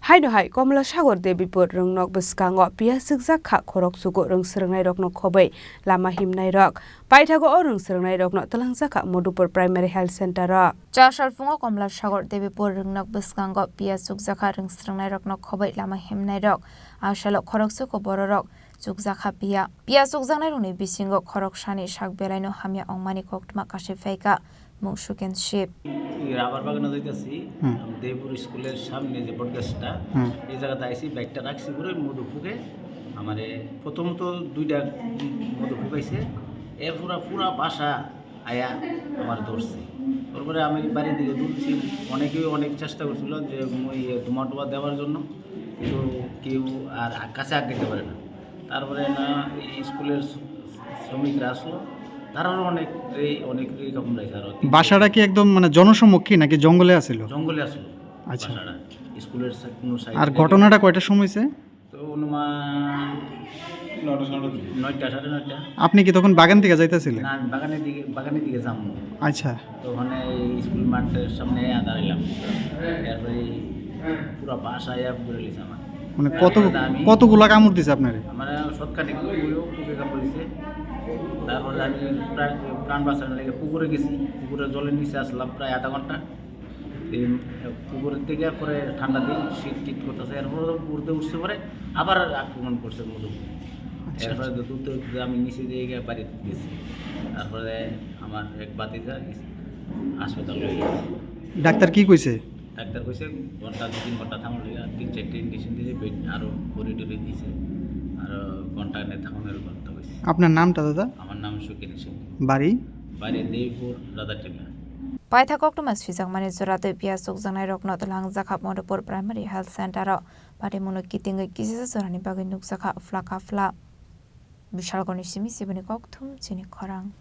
Hai Komla Sagor Debipur rung nok beskango pia sikjak kha khorok sugo rung srwngnai rok no khobai lama himnai rok paithago o rung srwngnai rok no talangjaka Madhupur Primary Health Center ro Chashal fungo Komla Sagor Debipur rung nok beskango pia sukjaka rung srwngnai rok no khobai lama himnai rok ashalo khorok sugo borok sukjaka pia sukjaknai rokni bisingo khorok sani sak belai no hamya ongmani koktma kashi faika Mungsuken Ship rubber বাগানে যাইতেছি দেবপুর স্কুলের সামনে যে বটগাছটা এই জায়গাতে আইসি ব্যাগটা রাখছি করে মধু ফুকে আমারে প্রথম তো দুইটা মধু ফুকাইছে এর পুরা বাসা আয়া আমার ধরছে তারপরে আমি বাড়ির দিকে দৌড়ছি অনেকেই অনেক চেষ্টা করছিল যে মই ধোঁয়া টোয়া দেওয়ার জন্য কিন্তু কেউ আর কাছে আগাইতে পারে না তারপরে না এই স্কুলের শ্রমিকরা আসলো তারাও অনেক কামড়াইছে আর বাসাটা কি একদম মানে জনসম্মুখী নাকি জঙ্গলে আছিল জঙ্গলে আসলো আচ্ছা স্কুলের কোনো সাইড আর ঘটনাটা কয়টার সময় হইছে তো অনুমান 9টা 9:30 আপনি কি তখন বাগান থেকে যাইতেছিলেন না বাগানের দিকে যাবো আচ্ছা তো ওখানে স্কুল মাঠের সামনে দাঁড়াইলাম এরপরে পুরো বাসা ঘুরে লিছে আমার মানে কতগুলা কামড় দিছে আপনারে আমার শতকানিক পুকুরে কামড় দিছে তারপরে আমি প্রাণ বাঁচানোর লেগে পুকুরে গেছি পুকুরে জলের নিচে আসলাম প্রায় আধা ঘন্টা এই পুকুরের থেকে পরে ঠান্ডা দিন শীত টিট করতেছে এরপরে পুকুরতে উঠতে পরে আবার আক্রমণ করছে মধু এরপরে দুধ আমি নিচে দিয়ে গিয়ে বাড়িতে গেছি তারপরে আমার এক বাতিজা হাসপাতাল হয়ে গেছে ডাক্তার কি কইছে ডাক্তার কইছে ঘন্টা 2-3 ঘন্টা থামার লেগে 3-4টা ইঞ্জেকশন দিয়েছে বেড আরও বড়ি টরি দিয়েছে আরও ঘন্টা নিয়ে থামানোর কথা কইছে আপনার নামটা দাদা আমার নাম সুকিন সিং বাড়ি Debpur Rajatila Paitha Koktumas Fizakmani Zorate Pia Sukjanai Rokno Talangjaka Madhupur Primary Health Center Pari Muno Kitinga Kisisa Zorani Bagin Nuksaka Flaka Fla Bishalgoni Simi Sibini Koktum Chini Korang